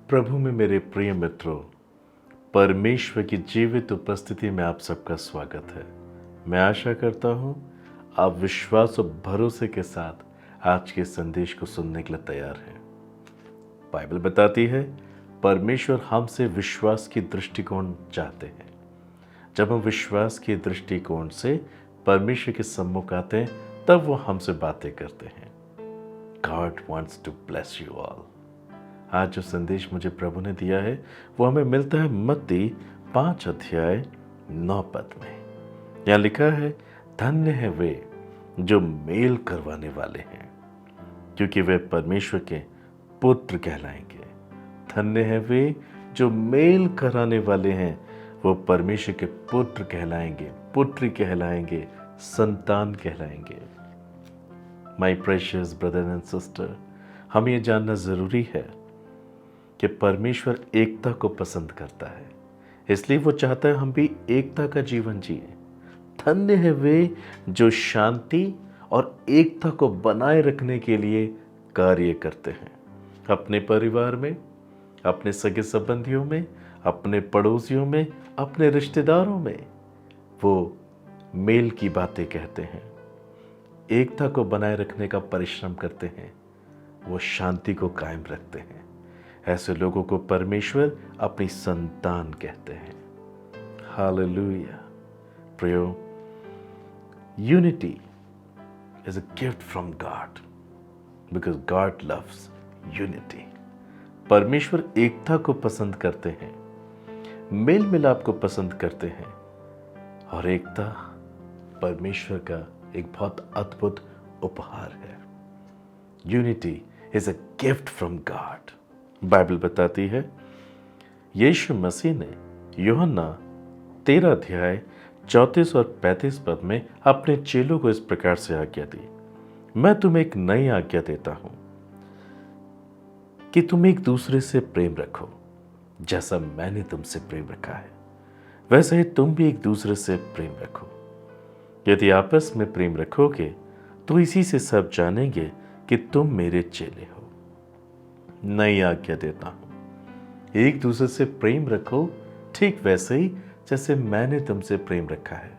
प्रभु में मेरे प्रिय मित्रों, परमेश्वर की जीवित उपस्थिति में आप सबका स्वागत है। मैं आशा करता हूँ आप विश्वास और भरोसे के साथ आज के संदेश को सुनने के लिए तैयार हैं। बाइबल बताती है परमेश्वर हमसे विश्वास की दृष्टिकोण चाहते हैं। जब हम विश्वास के दृष्टिकोण से परमेश्वर के सम्मुख आते हैं तब वो हमसे बातें करते हैं। God wants to bless you all. आज जो संदेश मुझे प्रभु ने दिया है वो हमें मिलता है मत्ती 5:9 में। यहाँ लिखा है, धन्य है वे जो मेल करवाने वाले हैं, क्योंकि वे परमेश्वर के पुत्र कहलाएंगे। धन्य है वे जो मेल कराने वाले हैं, वो परमेश्वर के पुत्र कहलाएंगे, पुत्री कहलाएंगे, संतान कहलाएंगे। My precious brother and sister, हमें ये जानना जरूरी है कि परमेश्वर एकता को पसंद करता है, इसलिए वो चाहता है हम भी एकता का जीवन जिए। धन्य है वे जो शांति और एकता को बनाए रखने के लिए कार्य करते हैं। अपने परिवार में, अपने सगे संबंधियों में, अपने पड़ोसियों में, अपने रिश्तेदारों में वो मेल की बातें कहते हैं, एकता को बनाए रखने का परिश्रम करते हैं, वो शांति को कायम रखते हैं। ऐसे लोगों को परमेश्वर अपनी संतान कहते हैं। हालेलुया। प्रियो, unity is a gift from God because God loves unity. परमेश्वर एकता को पसंद करते हैं, मेल मिलाप को पसंद करते हैं, और एकता परमेश्वर का एक बहुत अद्भुत उपहार है। Unity is a gift from God. Bible बताती है यीशु मसीह ने यूहन्ना 13:34 और 35 पद में अपने चेलों को इस प्रकार से आज्ञा दी, मैं तुम्हें एक नई आज्ञा देता हूं कि तुम एक दूसरे से प्रेम रखो। जैसा मैंने तुमसे प्रेम रखा है वैसे ही तुम भी एक दूसरे से प्रेम रखो। यदि आपस में प्रेम रखोगे तो इसी से सब जानेंगे कि तुम मेरे चेले हो। नई आज्ञा देता हूं, एक दूसरे से प्रेम रखो, ठीक वैसे ही जैसे मैंने तुमसे प्रेम रखा है।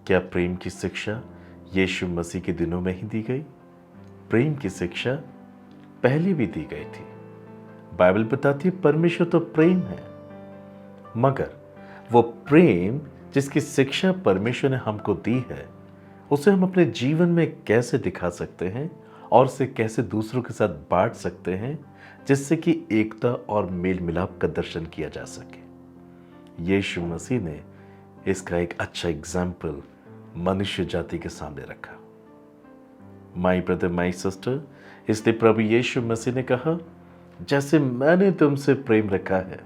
क्या प्रेम की शिक्षा यीशु मसीह के दिनों में ही दी गई? प्रेम की शिक्षा पहले भी दी गई थी। बाइबल बताती है परमेश्वर तो प्रेम है, मगर वो प्रेम जिसकी शिक्षा परमेश्वर ने हमको दी है उसे हम अपने जीवन में कैसे दिखा सकते हैं और उसे कैसे दूसरों के साथ बांट सकते हैं, जिससे कि एकता और मेल मिलाप का दर्शन किया जा सके। यीशु मसीह ने इसका एक अच्छा एग्जाम्पल मनुष्य जाति के सामने रखा। माय ब्रदर, माय सिस्टर, इसलिए प्रभु यीशु मसीह ने कहा, जैसे मैंने तुमसे प्रेम रखा है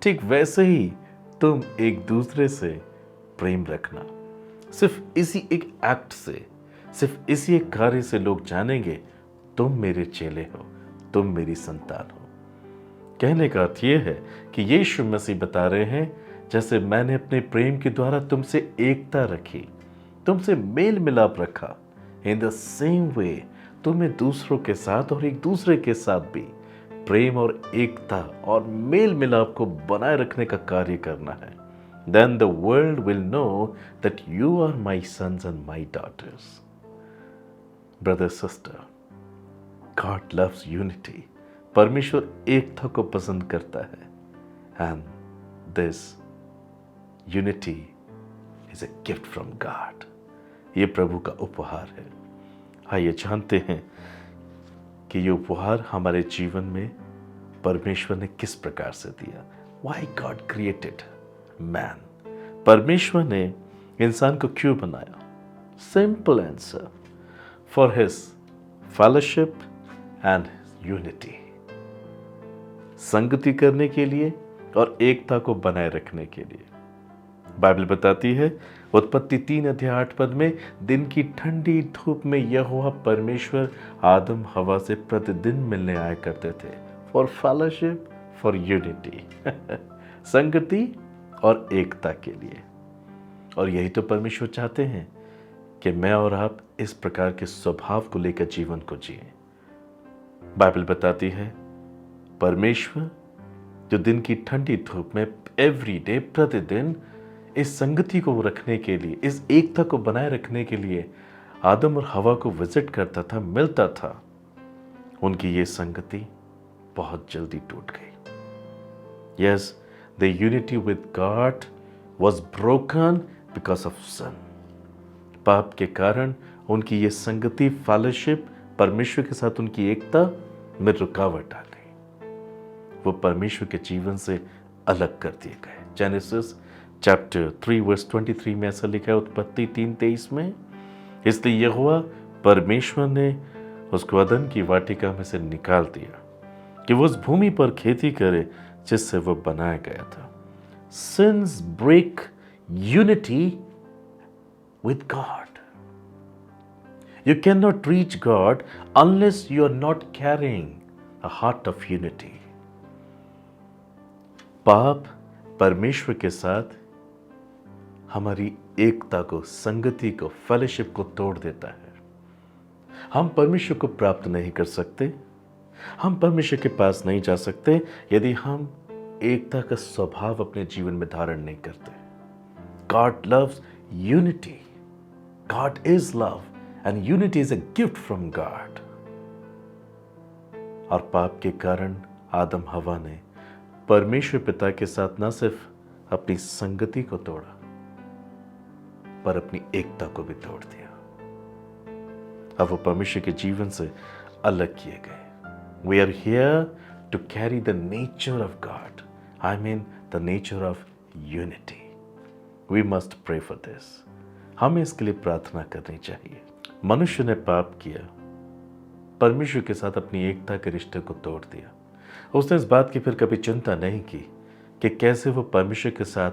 ठीक वैसे ही तुम एक दूसरे से प्रेम रखना। सिर्फ इसी एक एक्ट से, सिर्फ इसी एक कार्य से लोग जानेंगे तुम मेरे चेले हो, तुम मेरी संतान हो। कहने का अर्थ यह है कि यीशु मसीह बता रहे हैं, जैसे मैंने अपने प्रेम के द्वारा तुमसे एकता रखी, तुमसे मेल मिलाप रखा, इन द सेम वे तुम्हें दूसरों के साथ और एक दूसरे के साथ भी प्रेम और एकता और मेल मिलाप को बनाए रखने का कार्य करना है। Then the world will know that you are my sons and my daughters. Brother, sister, God loves unity. परमेश्वर एकता को पसंद करता है, and this unity is a gift from God. ये प्रभु का उपहार है। आइए जानते हैं कि ये उपहार हमारे जीवन में परमेश्वर ने किस प्रकार से दिया। Why God created man? परमेश्वर ने इंसान को क्यों बनाया? Simple answer, for his fellowship and unity. संगति करने के लिए और एकता को बनाए रखने के लिए। बाइबल बताती है उत्पत्ति 3:8 में, दिन की ठंडी धूप में यहोवा परमेश्वर आदम हवा से प्रतिदिन मिलने आया करते थे, फॉर फेलोशिप, फॉर यूनिटी, संगति और एकता के लिए। और यही तो परमेश्वर चाहते हैं कि मैं और आप इस प्रकार के स्वभाव को लेकर जीवन को जिए। बाइबल बताती है परमेश्वर जो दिन की ठंडी धूप में एवरी डे, प्रतिदिन इस संगति को रखने के लिए, इस एकता को बनाए रखने के लिए आदम और हवा को विजिट करता था, मिलता था, उनकी ये संगति बहुत जल्दी टूट गई। Yes, the unity with God was broken because of sin. पाप के कारण उनकी ये संगति, फेलोशिप, परमेश्वर के साथ उनकी एकता में रुकावट आ गई। वो परमेश्वर के जीवन से अलग कर दिए गए। जेनेसिस चैप्टर 3 वर्स 23 में ऐसा लिखा है, उत्पत्ति 3:23 में, इसलिए यहोवा परमेश्वर ने उसको अदन की वाटिका में से निकाल दिया कि वो उस भूमि पर खेती करे जिससे वो बनाया गया था। Since break unity with God. You cannot reach God unless you are not carrying a heart of unity. पाप परमेश्वर के साथ हमारी एकता को, संगति को, फेलोशिप को तोड़ देता है। हम परमेश्वर को प्राप्त नहीं कर सकते, हम परमेश्वर के पास नहीं जा सकते यदि हम एकता का स्वभाव अपने जीवन में धारण नहीं करते। God loves unity. God is love and unity is a gift from God. और पाप के कारण आदम हवा ने परमेश्वर पिता के साथ न सिर्फ अपनी संगति को तोड़ा, पर अपनी एकता को भी तोड़ दिया। अब वो परमेश्वर के जीवन से अलग किए गए। We are here to carry the nature of God. I mean the nature of unity. We must pray for this. हमें इसके लिए प्रार्थना करनी चाहिए। मनुष्य ने पाप किया, परमेश्वर के साथ अपनी एकता के रिश्ते को तोड़ दिया। उसने इस बात की फिर कभी चिंता नहीं की कि कैसे वो परमेश्वर के साथ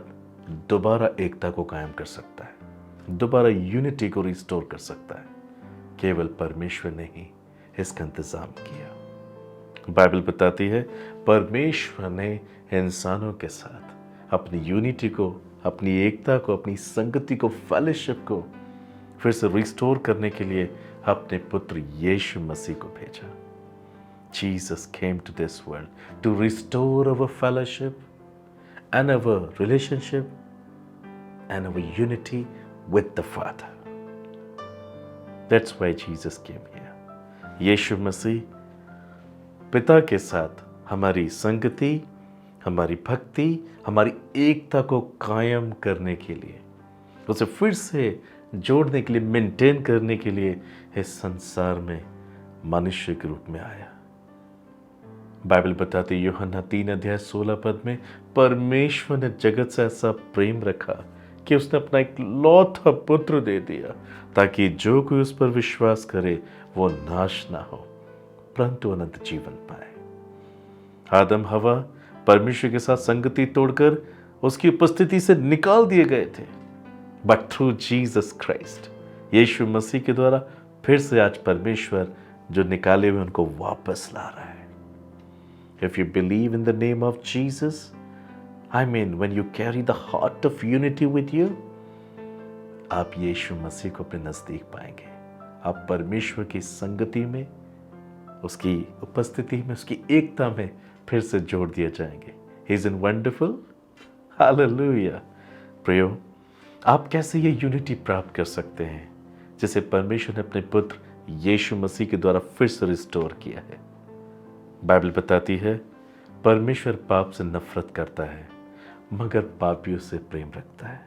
दोबारा एकता को कायम कर सकता है, दोबारा यूनिटी को रिस्टोर कर सकता है। केवल परमेश्वर ने ही इसका इंतजाम किया। बाइबल बताती है परमेश्वर ने इंसानों के साथ अपनी यूनिटी को, अपनी एकता को, अपनी संगति को, फेलोशिप को फिर से रिस्टोर करने के लिए अपने पुत्र यीशु मसीह को भेजा। Jesus came to this world to restore our fellowship and our relationship and our unity with the Father. That's why Jesus came here. यीशु मसीह पिता के साथ हमारी संगति, हमारी भक्ति, हमारी एकता को कायम करने के लिए, उसे फिर से जोड़ने के लिए, मेंटेन करने के लिए इस संसार में मनुष्य के रूप में आया। बाइबल बताती है यूहन्ना 3:16 में, परमेश्वर ने जगत से ऐसा प्रेम रखा कि उसने अपना एक लौता पुत्र दे दिया ताकि जो कोई उस पर विश्वास करे वो नाश ना हो परंतु अनंत जीवन पाए। आदम हवा परमेश्वर के साथ संगति तोड़कर उसकी उपस्थिति से निकाल दिए गए थे, बट थ्रू जीसस क्राइस्ट, यीशु मसीह के द्वारा फिर से आज परमेश्वर जो निकाले हुए उनको वापस ला रहा है। If you believe in the name of Jesus, I mean when you carry the heart of unity with you, आप यीशु मसीह को अपने नजदीक पाएंगे। आप परमेश्वर की संगति में, उसकी उपस्थिति में, उसकी एकता में फिर से जोड़ दिए जाएंगे। Isn't wonderful? Hallelujah! प्रियो, आप कैसे ये यूनिटी प्राप्त कर सकते हैं जिसे परमेश्वर ने अपने पुत्र यीशु मसीह के द्वारा फिर से रिस्टोर किया है। बाइबल बताती है परमेश्वर पाप से नफरत करता है मगर पापियों से प्रेम रखता है।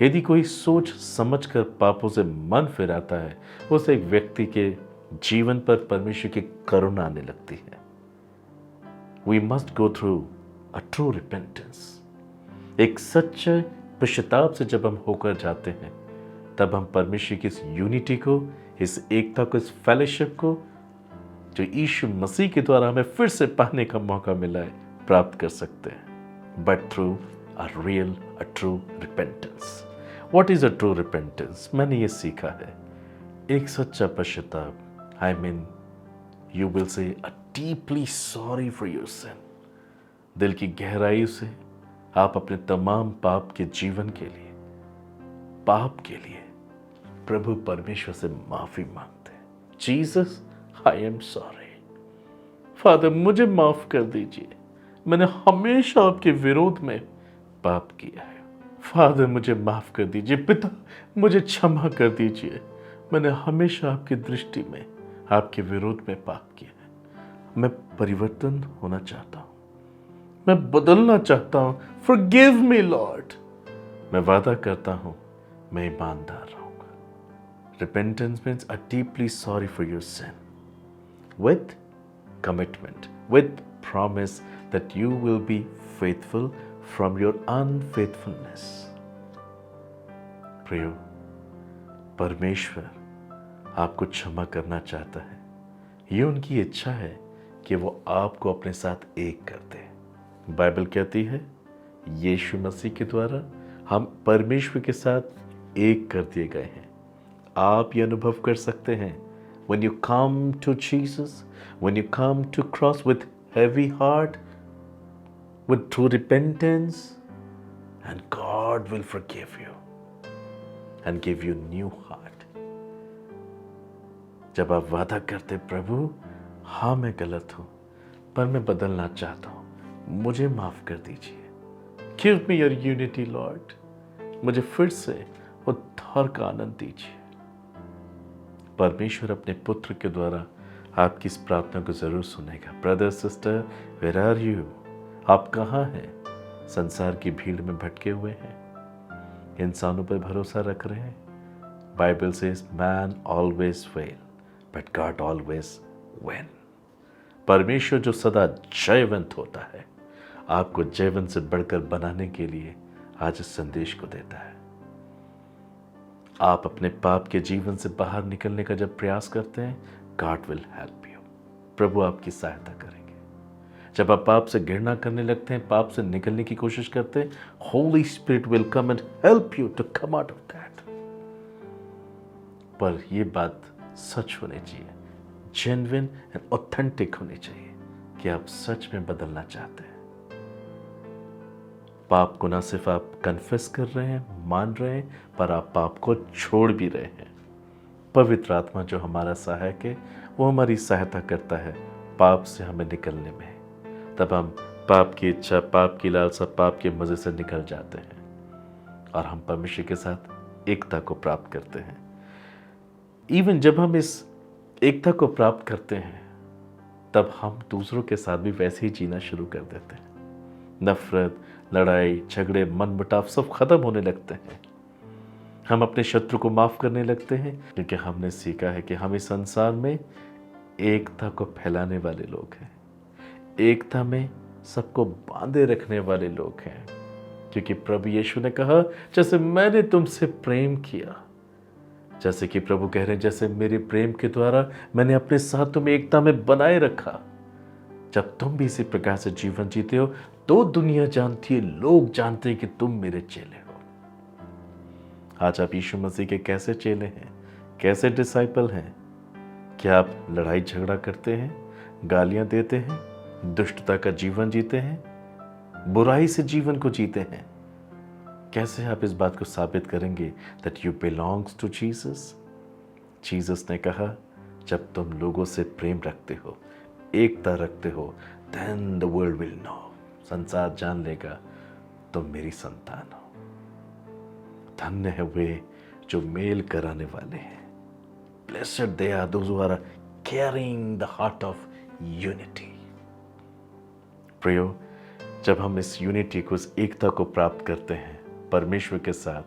यदि कोई सोच समझकर पापों से मन फिराता है, उसे एक व्यक्ति के जीवन पर परमेश्वर की करुणा आने लगती है। We must go through a true repentance. एक सच्चे पश्चाताप से जब हम होकर जाते हैं, तब हम परमेश्वर की इस यूनिटी को, इस एकता को, इस फेलोशिप को जो यीशु मसीह के द्वारा हमें फिर से पाने का मौका मिला है, प्राप्त कर सकते हैं। But through a real, a true repentance. What is a true repentance? मैंने ये सीखा है, एक सच्चा पश्चाताप। I mean you will say a deeply sorry for your sin. दिल की गहराई से आप अपने तमाम पाप के जीवन के लिए, पाप के लिए प्रभु परमेश्वर से माफी मांगते हैं। Jesus, I am sorry father मुझे माफ कर दीजिए, मैंने हमेशा आपके विरोध में पाप किया है। फादर मुझे माफ कर दीजिए। पिता मुझे क्षमा कर दीजिए, मैंने हमेशा आपकी दृष्टि में आपके विरोध में पाप किया है। मैं परिवर्तन होना चाहता हूँ, मैं बदलना चाहता हूँ। Forgive me Lord. मैं वादा करता हूँ मैं ईमानदार रहूंगा। Repentance means are deeply sorry for your sin with commitment, with promise that you will be faithful from your unfaithfulness. प्रियो, परमेश्वर आपको क्षमा करना चाहता है। ये उनकी इच्छा है कि वो आपको अपने साथ एक कर दे। बाइबल कहती है यीशु मसीह के द्वारा हम परमेश्वर के साथ एक कर दिए गए हैं। आप ये अनुभव कर सकते हैं when you come to Jesus, when you come to cross with heavy heart, with true repentance, and God will forgive you and give you new heart. जब आप वादा करते प्रभु हाँ मैं गलत हूँ पर मैं बदलना चाहता हूँ, मुझे माफ कर दीजिए। Give me your unity Lord. मुझे फिर से उद्धार का आनंद दीजिए। परमेश्वर अपने पुत्र के द्वारा आपकी इस प्रार्थना को जरूर सुनेगा। Brother sister, where are you? आप कहाँ हैं? संसार की भीड़ में भटके हुए हैं, इंसानों पर भरोसा रख रहे हैं। Bible says man always fail but God always win. परमेश्वर जो सदा जयवंत होता है, आपको जयवंत से बढ़कर बनाने के लिए आज इस संदेश को देता है। आप अपने पाप के जीवन से बाहर निकलने का जब प्रयास करते हैं, गॉड विल हेल्प यू। प्रभु आपकी सहायता करेंगे। जब आप पाप से घृणा करने लगते हैं, पाप से निकलने की कोशिश करते हैं, Holy Spirit will come and help you to come out of that. पर यह बात सच होनी चाहिए, जेन्युइन एंड ऑथेंटिक होनी चाहिए कि आप सच में बदलना चाहते हैं। पाप को ना सिर्फ आप कन्फेस कर रहे हैं, मान रहे हैं, पर आप पाप को छोड़ भी रहे हैं। पवित्र आत्मा जो हमारा सहायक है, वो हमारी सहायता करता है पाप से हमें निकलने में। तब हम पाप की इच्छा, पाप की लालसा, पाप के मजे से निकल जाते हैं और हम परमेश्वर के साथ एकता को प्राप्त करते हैं। इवन जब हम इस एकता को प्राप्त करते हैं, तब हम दूसरों के साथ भी वैसे ही जीना शुरू कर देते हैं। नफरत, लड़ाई, झगड़े, मनमुटाव सब खत्म होने लगते हैं। हम अपने शत्रु को माफ करने लगते हैं, क्योंकि हमने सीखा है कि हम इस संसार में एकता को फैलाने वाले लोग हैं, एकता में सबको बांधे रखने वाले लोग हैं। क्योंकि प्रभु यीशु ने कहा जैसे मैंने तुमसे प्रेम किया, जैसे कि प्रभु कह रहे हैं जैसे मेरे प्रेम के द्वारा मैंने अपने साथ तुम्हें एकता में बनाए रखा। जब तुम भी इसी प्रकार से जीवन जीते हो तो दुनिया जानती है, लोग जानते हैं कि तुम मेरे चेले हो। आज आप यीशु मसीह के कैसे चेले हैं, कैसे डिसाइपल हैं? क्या आप लड़ाई झगड़ा करते हैं, गालियां देते हैं, दुष्टता का जीवन जीते हैं, बुराई से जीवन को जीते हैं? कैसे आप इस बात को साबित करेंगे that you belongs to Jesus? Jesus ने कहा जब तुम लोगों से प्रेम रखते हो, एकता रखते हो, then the world will know, संसार जान लेगा तुम मेरी संतान हो। धन्य है वे जो मेल कराने वाले हैं। Blessed they are those who are carrying the heart of unity. प्रियो, जब हम इस यूनिटी को, इस एकता को प्राप्त करते हैं परमेश्वर के साथ,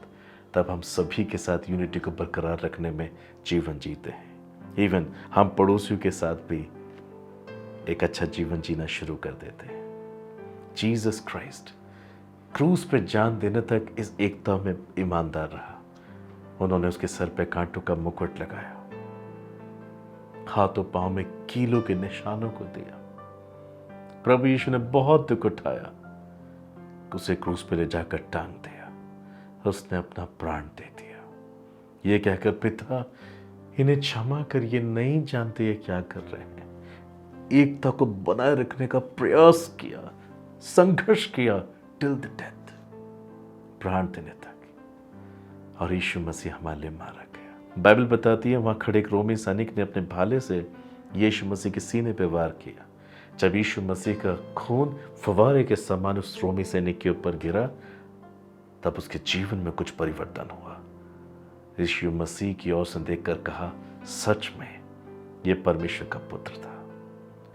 तब हम सभी के साथ यूनिटी को बरकरार रखने में जीवन जीते हैं। इवन हम पड़ोसियों के साथ भी एक अच्छा जीवन जीना शुरू कर देते हैं। जीसस क्राइस्ट क्रूस पे जान देने तक इस एकता में ईमानदार रहा। उन्होंने उसके सर पे कांटों का मुकुट लगाया, हाथों पांव में कीलों के निशानों को दिया। प्रभु यीशु ने बहुत दुख उठाया, उसे क्रूस पे ले जाकर टांग दिया, उसने अपना प्राण दे दिया, ये कहकर पिता इन्हें क्षमा कर, ये नहीं जानते ये क्या कर रहे हैं। एकता को बनाए रखने का प्रयास किया, संघर्ष किया टिल द डेथ, प्राण देने तक। और यीशु मसीह हमारे लिए मारा गया। बाइबल बताती है वहां खड़े एक रोमी सैनिक ने अपने भाले से यीशु मसीह के सीने पे वार किया। जब यीशु मसीह का खून फव्वारे के समान उस रोमी सैनिक के ऊपर गिरा, तब उसके जीवन में कुछ परिवर्तन हुआ। यीशु मसीह की ओर से देखकर कहा, सच में ये परमेश्वर का पुत्र था।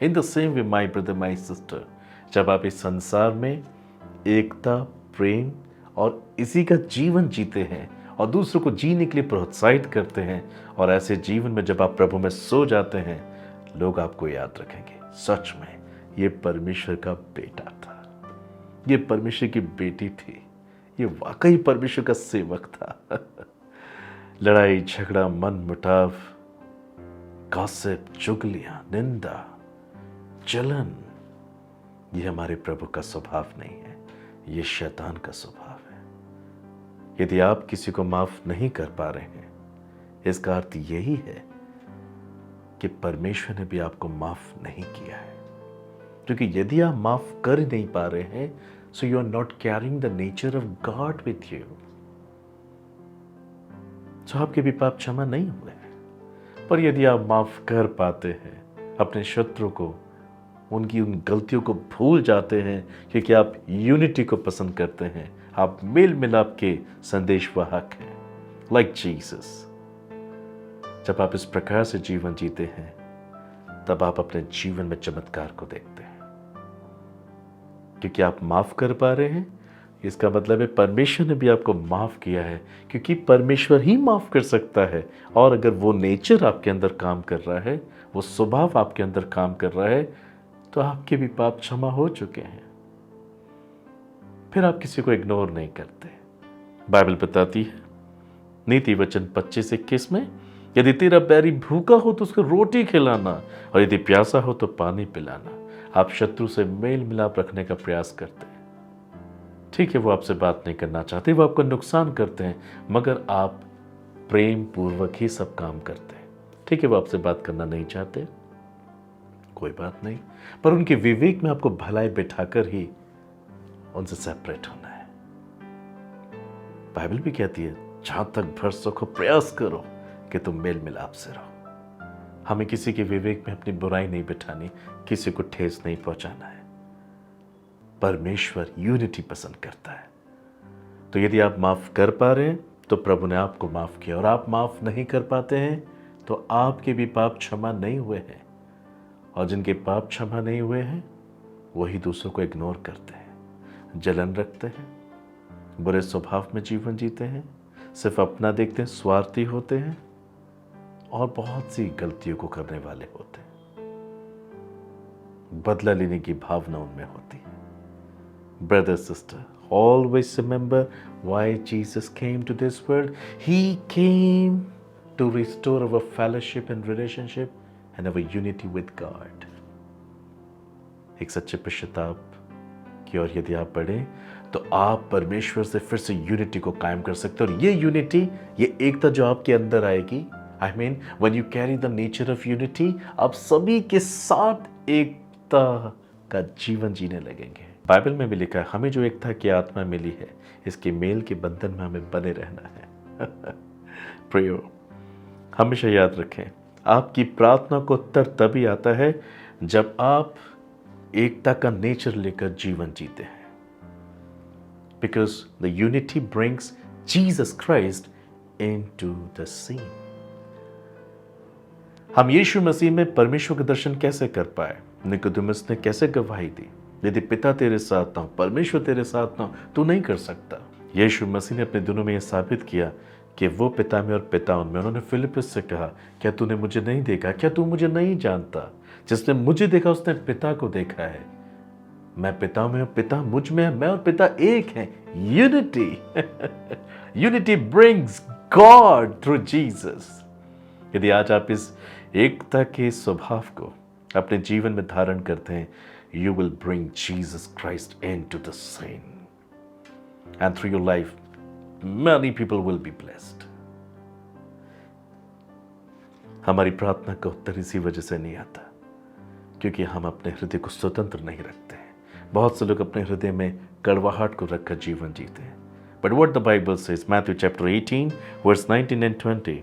In the same way my brother, my sister, जब आप इस संसार में एकता, प्रेम और इसी का जीवन जीते हैं और दूसरों को जीने के लिए प्रोत्साहित करते हैं, और ऐसे जीवन में जब आप प्रभु में सो जाते हैं, लोग आपको याद रखेंगे, सच में ये परमेश्वर का बेटा था, ये परमेश्वर की बेटी थी, ये वाकई परमेश्वर का सेवक था। लड़ाई झगड़ा, मन मुटाव, गॉसिप, चुगलियां, निंदा, जलन, ये हमारे प्रभु का स्वभाव नहीं है, ये शैतान का स्वभाव है। यदि आप किसी को माफ नहीं कर पा रहे हैं, इसका अर्थ यही है कि परमेश्वर ने भी आपको माफ नहीं किया है। क्योंकि यदि आप माफ कर नहीं पा रहे हैं, so you are not carrying the nature of God with you. So आपके भी पाप क्षमा नहीं हुए हैं। पर यदि आप माफ कर पाते हैं, अपने शत्रु को, उनकी उन गलतियों को भूल जाते हैं, क्योंकि आप यूनिटी को पसंद करते हैं, आप मेल मिलाप के संदेशवाहक हैं, लाइक जीसस। जब आप इस प्रकार से जीवन जीते हैं, तब आप अपने जीवन में चमत्कार को देखते हैं, क्योंकि आप माफ कर पा रहे हैं। इसका मतलब है परमेश्वर ने भी आपको माफ किया है, क्योंकि परमेश्वर ही माफ कर सकता है। और अगर वो नेचर आपके अंदर काम कर रहा है, वो स्वभाव आपके अंदर काम कर रहा है, तो आपके भी पाप क्षमा हो चुके हैं। फिर आप किसी को इग्नोर नहीं करते। बाइबल बताती है नीति वचन 25-21 में, यदि तेरा बैरी भूखा हो तो उसको रोटी खिलाना, और यदि प्यासा हो तो पानी पिलाना। आप शत्रु से मेल मिलाप रखने का प्रयास करते हैं। ठीक है, वो आपसे बात नहीं करना चाहते, वो आपको नुकसान करते हैं, मगर आप प्रेम पूर्वक ही सब काम करते हैं। ठीक है, वो आपसे बात करना नहीं चाहते, कोई बात नहीं, पर उनके विवेक में आपको भलाई बिठाकर ही उनसे सेपरेट होना है। बाइबल भी कहती है, जहां तक भर सको प्रयास करो कि तुम मेल मिलाप से रहो। हमें किसी के विवेक में अपनी बुराई नहीं बिठानी, किसी को ठेस नहीं पहुंचाना है। परमेश्वर यूनिटी पसंद करता है। तो यदि आप माफ कर पा रहे हैं, तो प्रभु ने आपको माफ किया, और आप माफ नहीं कर पाते हैं, तो आपके भी पाप क्षमा नहीं हुए हैं। और जिनके पाप क्षमा नहीं हुए हैं, वही दूसरों को इग्नोर करते हैं, जलन रखते हैं, बुरे स्वभाव में जीवन जीते हैं, सिर्फ अपना देखते हैं, स्वार्थी होते हैं, और बहुत सी गलतियों को करने वाले होते हैं। बदला लेने की भावना उनमें होती है। Brother sister, always remember why Jesus came to this world. He came to restore our fellowship and relationship and our unity with God. एक सच्चे पश्चाताप की ओर यदि आप बढ़े, तो आप परमेश्वर से फिर से यूनिटी को कायम कर सकते हो। और ये यूनिटी, ये एकता जो आपके अंदर आएगी, I mean when you carry the nature of unity, आप सभी के साथ एकता का जीवन जीने लगेंगे। बाइबल में भी लिखा है, हमें जो एकता की आत्मा मिली है, इसके मेल के बंधन में हमें बने रहना है। प्रियो, हमेशा याद रखें, आपकी प्रार्थना को उत्तर तभी आता है जब आप एकता का नेचर लेकर जीवन जीते हैं। Because the unity brings Jesus Christ into the scene. हम यीशु मसीह में परमेश्वर के दर्शन कैसे कर पाए? निकोदेमुस ने कैसे गवाही दी, यदि पिता तेरे साथ ना हो, परमेश्वर तेरे साथ ना हो, तू नहीं कर सकता। यीशु मसीह ने अपने दिनों में यह साबित किया कि वो पिता में और पिता उनमें। उन्होंने फिलिप्पुस से कहा, क्या तूने मुझे नहीं देखा? क्या तू मुझे नहीं जानता? जिसने मुझे देखा उसने पिता को देखा है। मैं पिता में हूं, पिता मुझ में है, मैं और पिता एक हैं। Unity unity brings God through Jesus. यदि आज आप इस एकता के स्वभाव को अपने जीवन में धारण करते हैं, you will bring Jesus Christ into the scene, and through your life many people will be blessed. हमारी प्रार्थना का उत्तर इसी वजह से नहीं आता, क्योंकि हम अपने हृदय को स्वतंत्र नहीं रखते हैं। बहुत से लोग अपने हृदय में कड़वाहट को रखकर जीवन जीते हैं। But what the Bible says, Matthew chapter 18 verse 19 and 20,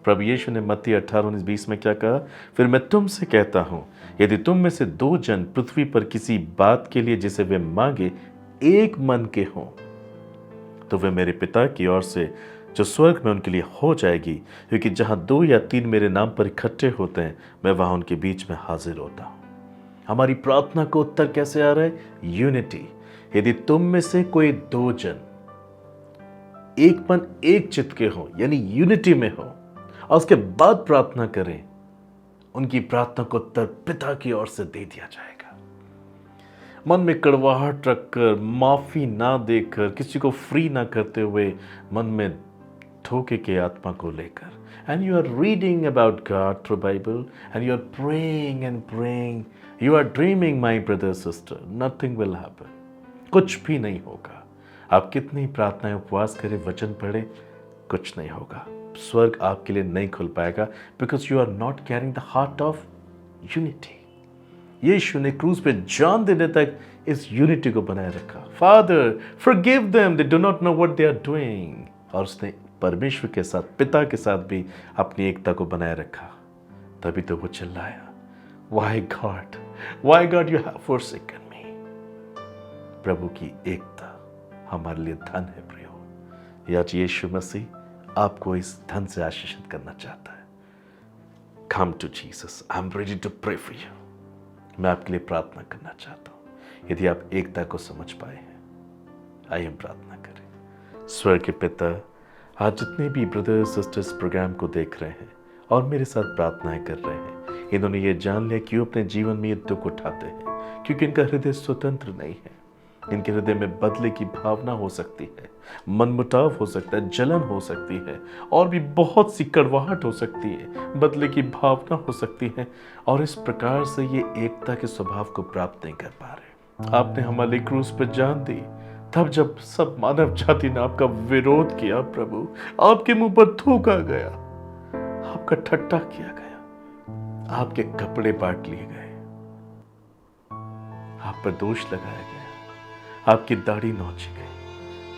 प्रभु यीशु ने मत्ती 18:19-20 में क्या कहा? फिर मैं तुमसे कहता हूँ, यदि तुम में से 2 जन पृथ्वी पर किसी बात के लिए जिसे वे मांगे एक मन के हों, तो वे मेरे पिता की ओर से जो स्वर्ग में उनके लिए हो जाएगी, क्योंकि जहाँ 2 या 3 मेरे नाम पर इकट्ठे होते हैं, मैं वहाँ उनके बीच में हाजिर होता हूँ। हमारी प्रार्थना को उत्तर कैसे आ रहा है? यूनिटी। यदि तुम में से कोई 2 जन एक मन एक चित्त के हो, यानी यूनिटी में हो, और उसके बाद प्रार्थना करें, उनकी प्रार्थना को उत्तर पिता की ओर से दे दिया जाएगा। मन में कड़वाहट रखकर, माफी ना देकर, किसी को फ्री ना करते हुए, मन में धोखे के आत्मा को लेकर, and you are reading about God through Bible, and you are praying and praying, you are dreaming, my brother sister, nothing will happen. कुछ भी नहीं होगा। आप कितनी प्रार्थनाएं, उपवास करें, वचन पढ़े, कुछ नहीं होगा। स्वर्ग आपके लिए नहीं खुल पाएगा, because you are not carrying the heart of unity. यीशु ने क्रूज पे जान देने तक इस यूनिटी को बनाए रखा। Father forgive them, they do not know what they are doing. और उसने परमेश्वर के साथ, पिता के साथ भी अपनी एकता को बनाए रखा। तभी तो वो चिल्लाया, why God you have forsaken me. प्रभु की एकता हमारे लिए धन है प्रियो। आज यीशु मसीह आपको इस धन से आशीषित करना चाहता है। Come to Jesus, I am ready to pray for you. मैं आपके लिए प्रार्थना करना चाहता हूं। यदि आप एकता को समझ पाए हैं, आइए हम प्रार्थना करें। स्वर्ग के पिता, आज जितने भी ब्रदर्स सिस्टर्स प्रोग्राम को देख रहे हैं और मेरे साथ प्रार्थनाएं कर रहे हैं, इन्होंने ये जान लिया कि वो अपने जीवन में ये दुख उठाते हैं, क्योंकि इनका हृदय स्वतंत्र नहीं है। इनके हृदय में बदले की भावना हो सकती है, मनमुटाव हो सकता है, जलन हो सकती है, और भी बहुत सी कड़वाहट हो सकती है, बदले की भावना हो सकती है, और इस प्रकार से ये एकता के स्वभाव को प्राप्त नहीं कर पा रहे। आपने हमारे क्रूस पर जान दी, तब जब सब मानव जाति ने आपका विरोध किया प्रभु, आपके मुंह पर थूका गया, आपका ठट्टा किया गया, आपके कपड़े बांट लिए गए, आप पर दोष लगाया गया, आपकी दाढ़ी नोची गई,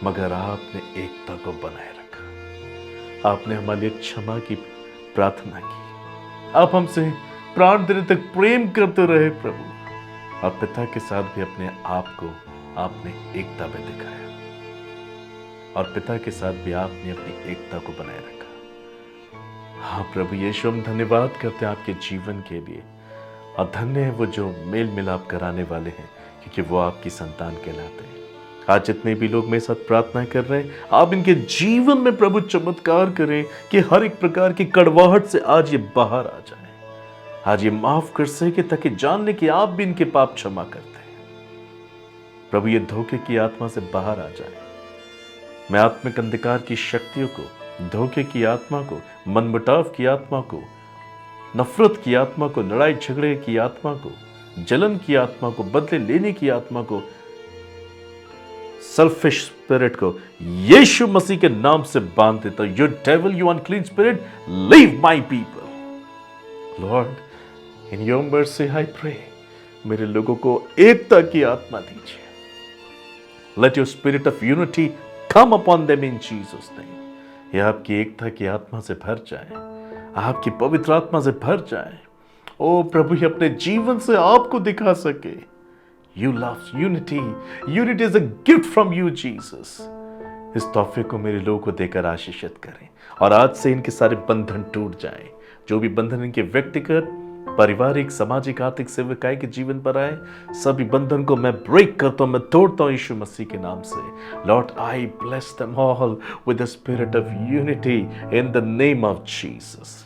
मगर आपने एकता को बनाए रखा। आपने हमारे लिए क्षमा की प्रार्थना की। आप हमसे प्राण देने तक प्रेम करते रहे प्रभु। आप पिता के साथ भी अपने आप को आपने एकता में दिखाया, और पिता के साथ भी आपने अपनी एकता को बनाए रखा। हाँ प्रभु यीशु, हम धन्यवाद करते हैं आपके जीवन के लिए, और धन्य है वो जो मेल मिलाप कराने वाले हैं, क्योंकि वो आपकी संतान कहलाते हैं। आज जितने भी लोग मेरे साथ प्रार्थना कर रहे हैं, आप इनके जीवन में प्रभु चमत्कार करें कि हर एक प्रकार की कड़वाहट से आज ये बाहर आ जाए, आज ये माफ कर सके, ताकि जान ले कि आप भी इनके पाप क्षमा करते हैं। प्रभु ये धोखे की आत्मा से बाहर आ जाए। मैं आत्मिक अंधकार की शक्तियों को, धोखे की आत्मा को, मनमुटाव की आत्मा को, नफरत की आत्मा को, लड़ाई झगड़े की आत्मा को, जलन की आत्मा को, बदले लेने की आत्मा को, सेल्फिश स्पिरिट को यीशु मसीह के नाम से बांध देता हूं। You devil, you unclean spirit, leave my people. Lord, in your mercy I pray, मेरे लोगों को एकता की आत्मा दीजिए। Let your spirit of unity come upon them in Jesus name. ये आपकी एकता की आत्मा से भर जाए, आपकी पवित्र आत्मा से भर जाए। ओ प्रभु, ये अपने जीवन से आपको दिखा सके। You love unity. Unity is a gift from you, Jesus. इस तोहफे को मेरे लोगों को देकर आशीषित करें, और आज से इनके सारे बंधन टूट जाएं। जो भी बंधन इनके व्यक्तिगत, पारिवारिक, सामाजिक, आर्थिक, सेवकाई के जीवन पर आए, सभी बंधन को मैं ब्रेक करता हूं, मैं तोड़ता हूं यीशु मसीह के नाम से। Lord, I bless them all with the spirit of unity in the name of Jesus.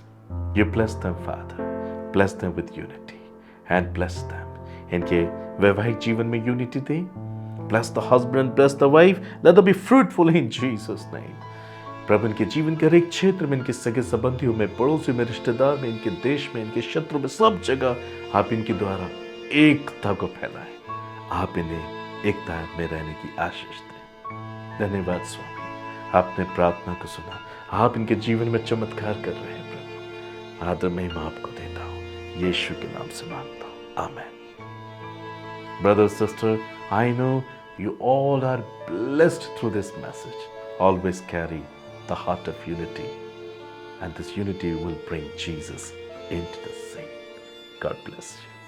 You bless them father, bless them with unity, and bless them. इनके वैवाहिक जीवन में यूनिटी दे। Bless the husband, bless the wife, let them be fruitful in Jesus name. प्रभु, इनके जीवन के हर एक क्षेत्र में, इनके सगे संबंधियों में, पड़ोसियों में, रिश्तेदार में, इनके देश में, इनके क्षेत्रों में, सब जगह आप इनके द्वारा एकता को फैलाएं। आप इन्हें एकता में रहने की आशीष दें। धन्यवाद स्वामी, आपने प्रार्थना को सुना। आप इनके जीवन में चमत्कार कर रहे हैं प्रभु। आदर महिमा आपको देता हूँ, यीशु के नाम से मांगता हूँ, आमीन। Brother, sister, I know you all are blessed through this message. Always carry the heart of unity. and this unity will bring Jesus into the scene. God bless you.